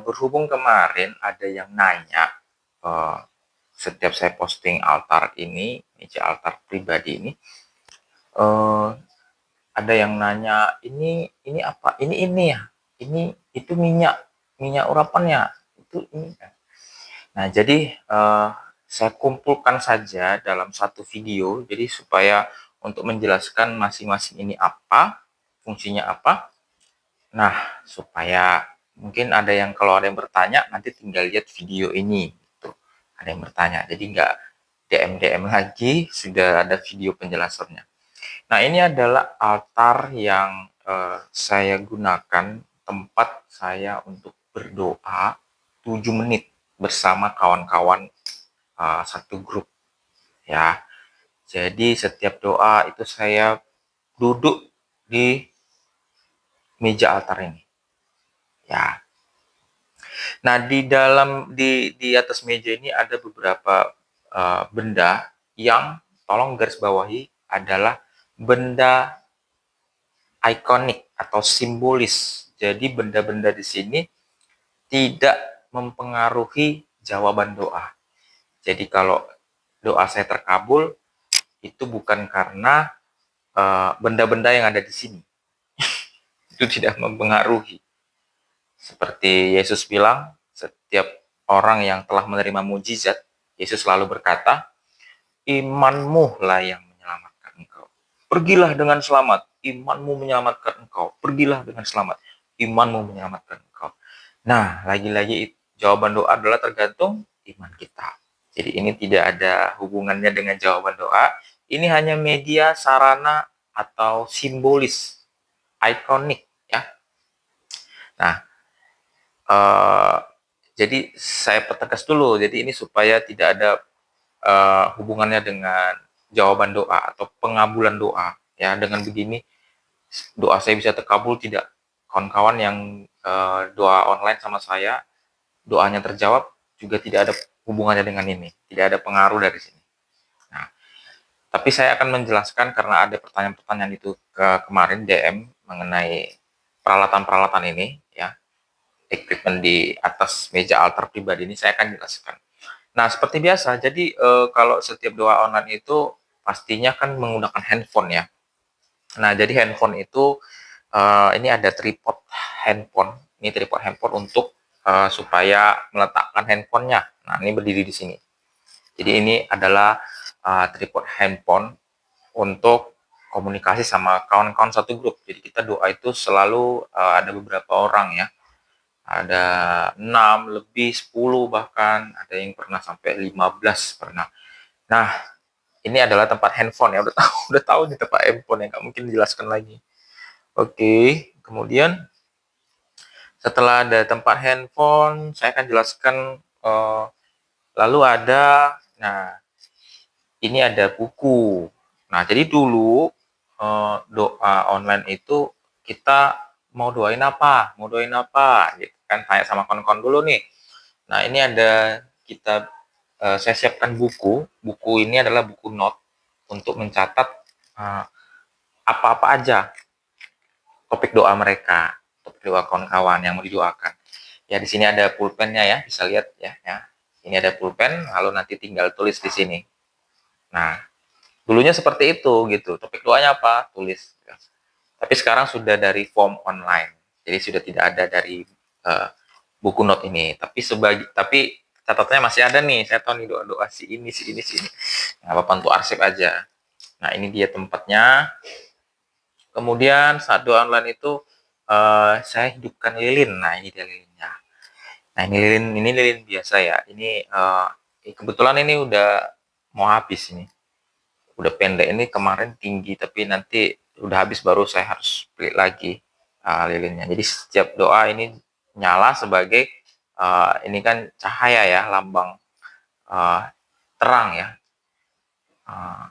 Berhubung kemarin ada yang nanya, setiap saya posting altar ini, meja altar pribadi ini, eee, ada yang nanya, "Ini apa? Ini ya? Ini itu minyak urapannya? Itu ini kan?" Nah, jadi, saya kumpulkan saja dalam satu video, jadi supaya untuk menjelaskan masing-masing ini apa, fungsinya apa. Nah, supaya mungkin ada yang kalau ada yang bertanya nanti tinggal lihat video ini gitu. Ada yang bertanya, jadi nggak DM-DM lagi, sudah ada video penjelasannya. Nah, ini adalah altar yang saya gunakan tempat saya untuk berdoa 7 menit bersama kawan-kawan satu grup ya. Jadi setiap doa itu saya duduk di meja altar ini ya. Nah, di atas meja ini ada beberapa benda yang tolong garis bawahi adalah benda ikonik atau simbolis. Jadi benda-benda di sini tidak mempengaruhi jawaban doa. Jadi kalau doa saya terkabul itu bukan karena benda-benda yang ada di sini. Itu tidak mempengaruhi. Seperti Yesus bilang, setiap orang yang telah menerima mujizat, Yesus selalu berkata, imanmu lah yang menyelamatkan engkau. Pergilah dengan selamat, imanmu menyelamatkan engkau. Pergilah dengan selamat, imanmu menyelamatkan engkau. Nah, lagi-lagi jawaban doa adalah tergantung iman kita. Jadi ini tidak ada hubungannya dengan jawaban doa. Ini hanya media, sarana, atau simbolis, ikonik ya. Nah, uh, jadi saya pertegas dulu. Jadi ini supaya tidak ada hubungannya dengan jawaban doa atau pengabulan doa. Ya, dengan begini doa saya bisa terkabul tidak. Kawan-kawan yang doa online sama saya, doanya terjawab juga tidak ada hubungannya dengan ini. Tidak ada pengaruh dari sini. Nah, tapi saya akan menjelaskan karena ada pertanyaan-pertanyaan itu kemarin DM mengenai peralatan-peralatan ini ya, equipment di atas meja altar pribadi ini saya akan jelaskan. Nah, seperti biasa, jadi kalau setiap doa online itu pastinya kan menggunakan handphone ya. Nah, jadi handphone itu ini ada tripod handphone. Ini tripod handphone untuk supaya meletakkan handphonenya. Nah, ini berdiri di sini. Jadi ini adalah tripod handphone untuk komunikasi sama kawan-kawan satu grup. Jadi kita doa itu selalu ada beberapa orang ya, ada 6 lebih 10 bahkan ada yang pernah sampai 15 pernah. Nah, ini adalah tempat handphone ya, udah tahu nih tempat handphone ya, nggak mungkin dijelaskan lagi. Oke, kemudian setelah ada tempat handphone saya akan jelaskan, lalu ada, nah ini ada buku. Nah, jadi dulu doa online itu kita mau doain apa gitu kan, tanya sama kawan-kawan dulu nih. Nah, ini ada kita saya siapkan buku. Buku ini adalah buku note untuk mencatat apa-apa aja topik doa mereka, topik doa kawan-kawan yang mau didoakan. Ya, di sini ada pulpennya ya, bisa lihat ya. Ini ada pulpen, lalu nanti tinggal tulis di sini. Nah, dulunya seperti itu gitu. Topik doanya apa? Tulis. Tapi sekarang sudah dari form online. Jadi sudah tidak ada dari buku note ini. Tapi catatannya masih ada nih. Saya tahu nih doa-doa si ini, si ini, si ini. Nggak apa-apa, untuk arsip aja. Nah, ini dia tempatnya. Kemudian saat doa online itu saya hidupkan lilin. Nah, ini dia lilinnya. Nah, ini lilin biasa ya. Ini kebetulan ini udah mau habis ini. Udah pendek, ini kemarin tinggi tapi nanti udah habis baru saya harus beli lagi lilinnya. Jadi setiap doa ini nyala sebagai ini kan cahaya ya, lambang uh, terang ya, uh,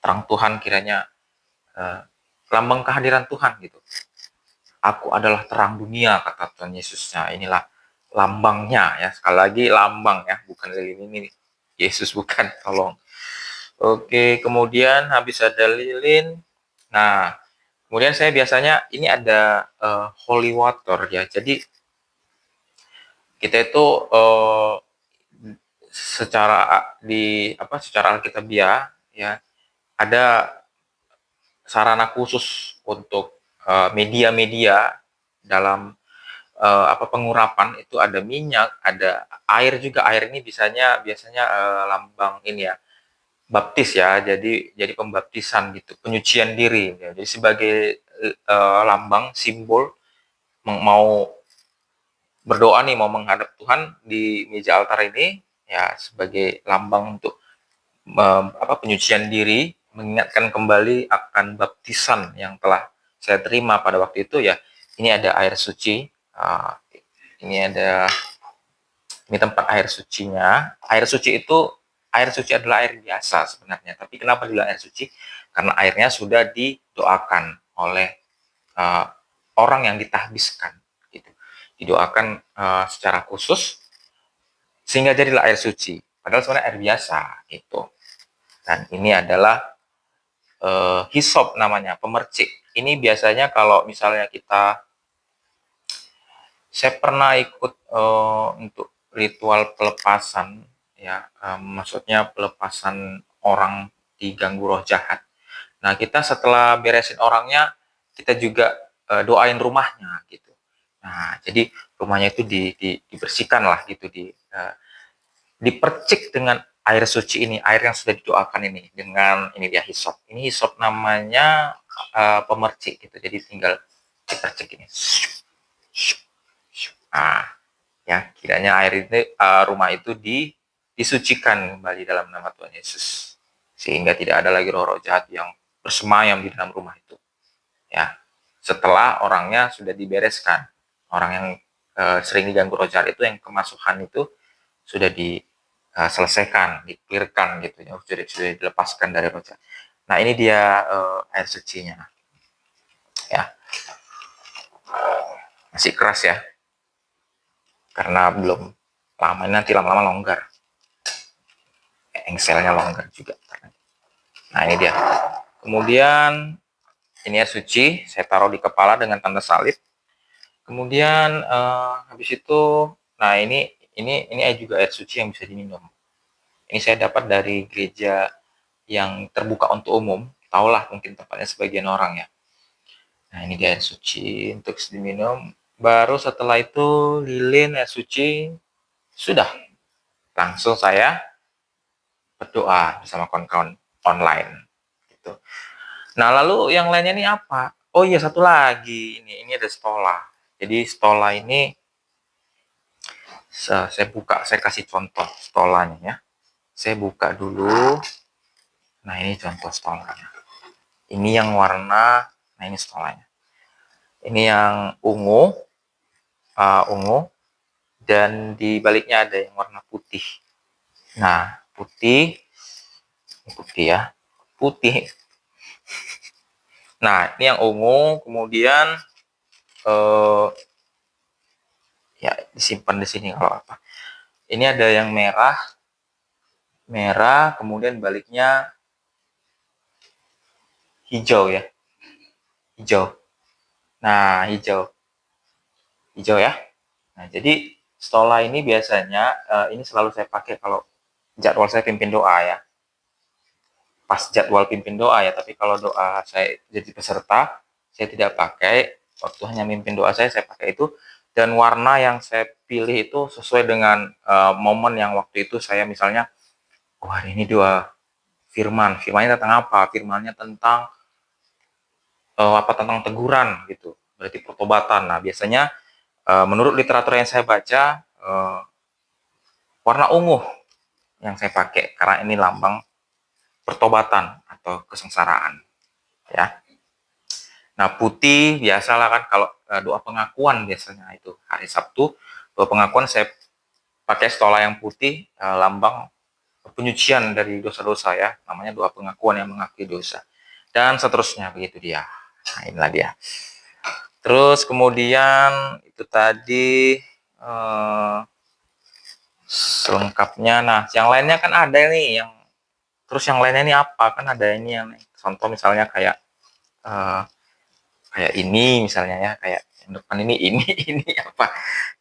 terang Tuhan kiranya, uh, lambang kehadiran Tuhan gitu. Aku adalah terang dunia kata Tuhan Yesusnya. Inilah lambangnya ya, sekali lagi lambang ya, bukan lilin ini Yesus, bukan, tolong. Oke, kemudian habis ada lilin. Nah, kemudian saya biasanya ini ada holy water ya. Jadi kita itu secara alkitabiah ya ada sarana khusus untuk media-media dalam pengurapan itu ada minyak, ada air juga. Air ini biasanya lambang ini ya, baptis ya. Jadi pembaptisan gitu, penyucian diri ya. Jadi sebagai lambang simbol mau berdoa nih, mau menghadap Tuhan di meja altar ini ya, sebagai lambang untuk penyucian diri, mengingatkan kembali akan baptisan yang telah saya terima pada waktu itu ya. Ini ada air suci, ini ada, ini tempat air sucinya. Air suci adalah air biasa sebenarnya, tapi kenapa dibilang air suci? Karena airnya sudah didoakan oleh uh, orang yang ditahbiskan gitu. Didoakan secara khusus sehingga jadilah air suci. Padahal sebenarnya air biasa itu. Dan ini adalah hisop namanya, pemercik. Ini biasanya kalau misalnya saya pernah ikut untuk ritual pelepasan ya, maksudnya pelepasan orang diganggu roh jahat. Nah, kita setelah beresin orangnya, kita juga doain rumahnya gitu. Nah, jadi rumahnya itu dibersihkan lah gitu, dipercik dengan air suci ini, air yang sudah didoakan ini, dengan ini dia hisop. Ini hisop namanya pemercik gitu. Jadi tinggal dipercik ini. Nah, ya kiranya air itu rumah itu disucikan kembali dalam nama Tuhan Yesus, sehingga tidak ada lagi roh-roh jahat yang bersemayam di dalam rumah itu ya, setelah orangnya sudah dibereskan. Orang yang sering diganggu roh jahat itu, yang kemasukan itu sudah diselesaikan, dikirkan gitu ya, sudah dilepaskan dari roh jahat. Nah, ini dia air sucinya ya. Masih keras ya, karena belum lama, nanti lama-lama longgar, engselnya longgar juga. Nah, ini dia. Kemudian ini air suci, saya taruh di kepala dengan tanda salib. Kemudian habis itu, nah ini juga air suci yang bisa diminum. Ini saya dapat dari gereja yang terbuka untuk umum, tahulah mungkin tempatnya sebagian orang ya. Nah, ini dia air suci untuk diminum. Baru setelah itu lilin air suci, sudah langsung saya berdoa bersama kawan-kawan online gitu. Nah, lalu yang lainnya ini apa? Oh iya, satu lagi, ini ada stola. Jadi stola ini saya buka, saya kasih contoh stolanya ya. Saya buka dulu. Nah, ini contoh stolanya. Ini yang warna, nah ini stolanya. Ini yang ungu, dan di baliknya ada yang warna putih. Nah, putih ya, putih. Nah, ini yang ungu, kemudian ya disimpan di sini kalau apa. Ini ada yang merah, kemudian baliknya hijau ya, hijau. Nah, hijau ya. Nah, jadi stola ini biasanya ini selalu saya pakai kalau jadwal saya pimpin doa ya. Pas jadwal pimpin doa ya, tapi kalau doa saya jadi peserta, saya tidak pakai. Waktu hanya mimpin doa saya pakai itu. Dan warna yang saya pilih itu sesuai dengan momen yang waktu itu saya misalnya, wah ini doa firmannya tentang apa? Firmannya tentang tentang teguran gitu, berarti pertobatan. Nah, biasanya menurut literatur yang saya baca, warna ungu yang saya pakai karena ini lambang pertobatan atau kesengsaraan ya. Nah, putih biasalah kan kalau doa pengakuan, biasanya itu hari Sabtu doa pengakuan saya pakai stola yang putih, lambang penyucian dari dosa-dosa ya, namanya doa pengakuan yang mengakui dosa, dan seterusnya begitu dia. Nah, inilah dia. Terus kemudian itu tadi selengkapnya. Nah, yang lainnya kan ada nih, yang lainnya ini apa? Kan ada ini yang contoh misalnya kayak kayak ini misalnya ya, kayak yang depan ini ini apa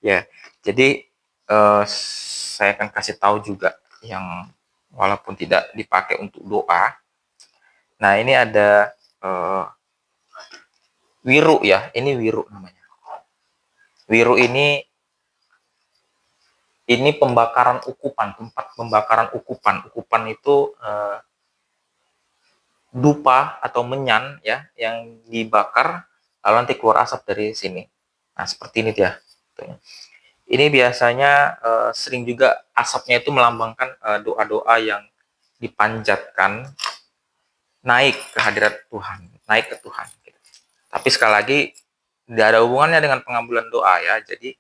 ya. Jadi saya akan kasih tahu juga yang walaupun tidak dipakai untuk doa. Nah, ini ada wiru ya, ini wiru namanya. Wiru ini pembakaran ukupan, tempat pembakaran ukupan. Ukupan itu dupa atau menyan ya, yang dibakar lalu nanti keluar asap dari sini. Nah, seperti ini dia. Ini biasanya sering juga asapnya itu melambangkan doa-doa yang dipanjatkan naik ke hadirat Tuhan, naik ke Tuhan. Tapi sekali lagi tidak ada hubungannya dengan pengabulan doa ya. Jadi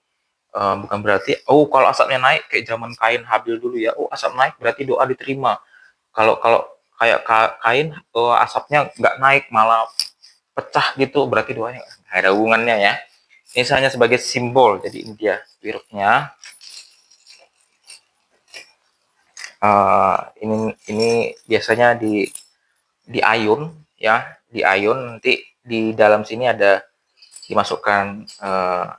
bukan berarti kalau asapnya naik kayak zaman Kain Habil dulu ya. Asap naik berarti doa diterima. Kalau kalau kayak Kain asapnya nggak naik malah pecah gitu berarti doanya nggak ada hubungannya ya. Ini hanya sebagai simbol. Jadi ini dia wiruknya. Ini biasanya diayun ya, diayun nanti di dalam sini ada dimasukkan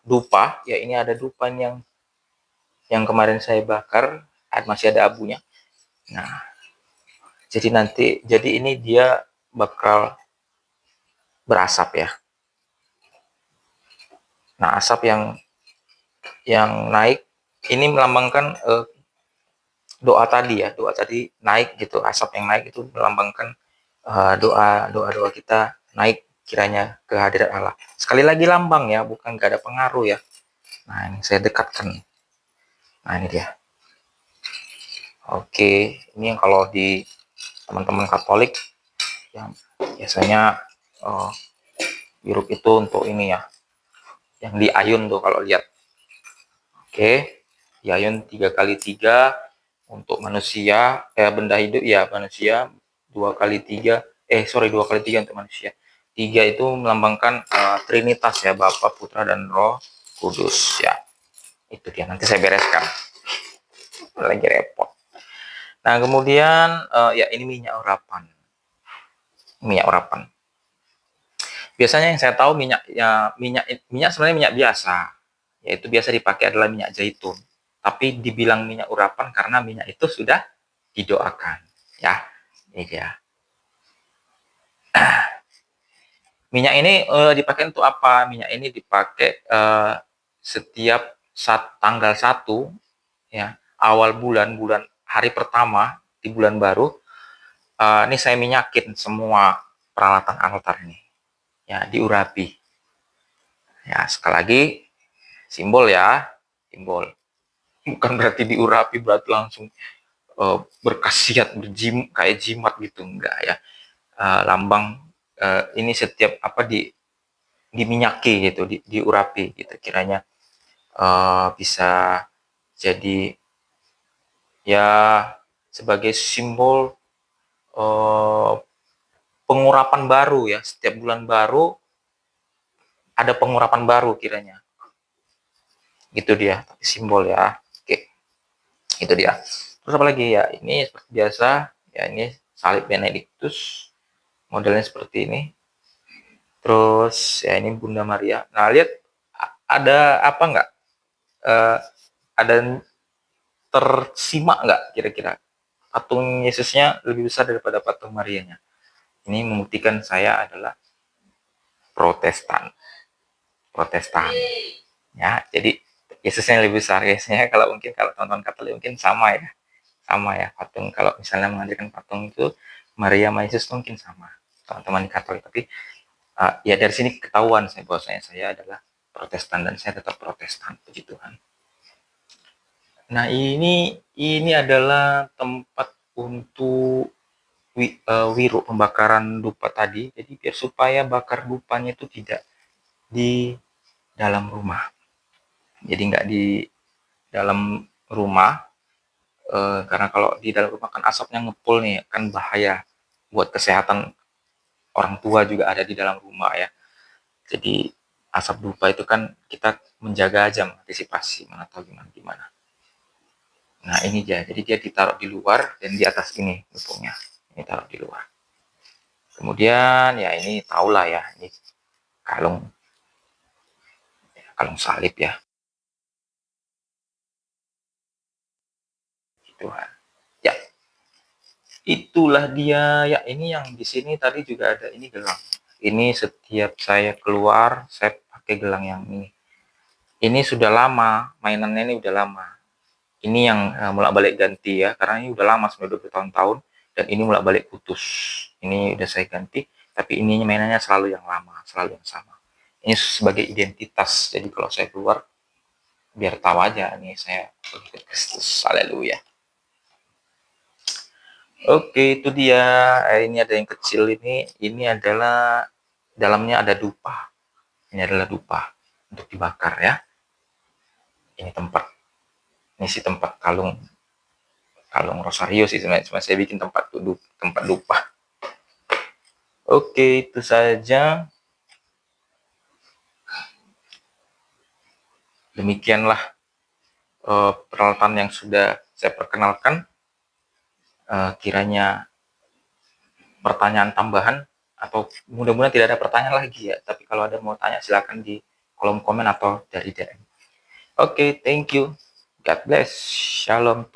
dupa ya. Ini ada dupa yang kemarin saya bakar, masih ada abunya. Nah, jadi ini dia bakal berasap ya. Nah, asap yang naik ini melambangkan doa tadi ya, doa tadi naik gitu. Asap yang naik itu melambangkan doa kita naik kiranya ke hadirat Allah. Sekali lagi lambang ya, bukan gak ada pengaruh ya. Nah, ini saya dekatkan. Nah, ini dia. Oke, ini yang kalau di teman-teman Katolik yang biasanya wiruk itu untuk ini ya, yang diayun tuh kalau lihat. Oke, diayun 3x3 untuk manusia, benda hidup ya manusia, 2x3, 2x3 untuk manusia. 3 itu melambangkan Trinitas ya, Bapa, Putra, dan Roh Kudus ya. Itu dia, nanti saya bereskan. Lagi repot. Nah, kemudian ya ini minyak urapan. Minyak urapan. Biasanya yang saya tahu minyak sebenarnya minyak biasa. Yaitu biasa dipakai adalah minyak zaitun. Tapi dibilang minyak urapan karena minyak itu sudah didoakan. Ya, ini dia. Minyak ini dipakai untuk apa? Minyak ini dipakai setiap tanggal 1 ya, awal bulan hari pertama di bulan baru. Ini saya minyakin semua peralatan altar ini. Ya, diurapi. Ya, sekali lagi simbol ya, simbol. Bukan berarti diurapi berarti langsung berkhasiat kayak jimat gitu, enggak ya. Lambang ini setiap apa diminyaki gitu, diurapi gitu, kiranya bisa jadi ya sebagai simbol pengurapan baru ya. Setiap bulan baru ada pengurapan baru kiranya. Gitu dia, tapi simbol ya. Oke, itu dia. Terus apa lagi ya? Ini seperti biasa ya, ini salib Benedictus, modelnya seperti ini. Terus ya ini Bunda Maria. Nah, lihat ada apa enggak? Ada tersimak nggak kira-kira patung Yesusnya lebih besar daripada patung Marianya? Ini membuktikan saya adalah Protestan. Protestan. Ya, jadi Yesusnya lebih besar. Yesusnya kalau teman-teman Katolik mungkin sama ya. Sama ya, patung kalau misalnya menghadirkan patung itu Maria sama Yesus mungkin sama. Teman-teman Katolik, tapi ya dari sini ketahuan saya bahwasanya saya adalah Protestan dan saya tetap Protestan, puji Tuhan. Nah, ini adalah tempat untuk wiru pembakaran dupa tadi. Jadi biar supaya bakar dupanya itu tidak di dalam rumah. Jadi nggak di dalam rumah, karena kalau di dalam rumah kan asapnya ngepul nih, kan bahaya buat kesehatan orang tua juga ada di dalam rumah ya. Jadi asap dupa itu kan kita menjaga aja, mengantisipasi, mana tahu gimana. Nah, ini dia. Jadi dia ditaruh di luar dan di atas ini gepungnya. Ini taruh di luar. Kemudian ya ini tahulah ya, ini kalung kalung salib ya. Tuhan. Ya, itulah dia. Ya, ini yang di sini tadi juga ada ini gelang. Ini setiap saya keluar, saya pakai gelang yang ini. Ini sudah lama, mainannya ini udah lama. Ini yang bolak-balik ganti ya, karena ini udah lama, sudah 20 tahun-tahun, dan ini bolak-balik putus. Ini udah saya ganti, tapi ini mainannya selalu yang lama, selalu yang sama. Ini sebagai identitas, jadi kalau saya keluar, biar tahu aja nih saya pengikut Kristus. Haleluya. Oke, itu dia. Ini ada yang kecil ini. Ini adalah dalamnya ada dupa. Ini adalah dupa untuk dibakar ya. Ini tempat. Ini si tempat kalung rosario sih sebenarnya. Cuma saya bikin tempat dupa. Oke, itu saja. Demikianlah peralatan yang sudah saya perkenalkan. Kiranya pertanyaan tambahan atau mudah-mudahan tidak ada pertanyaan lagi ya. Tapi kalau ada mau tanya silakan di kolom komen atau dari DM. Oke, thank you. God bless. Shalom.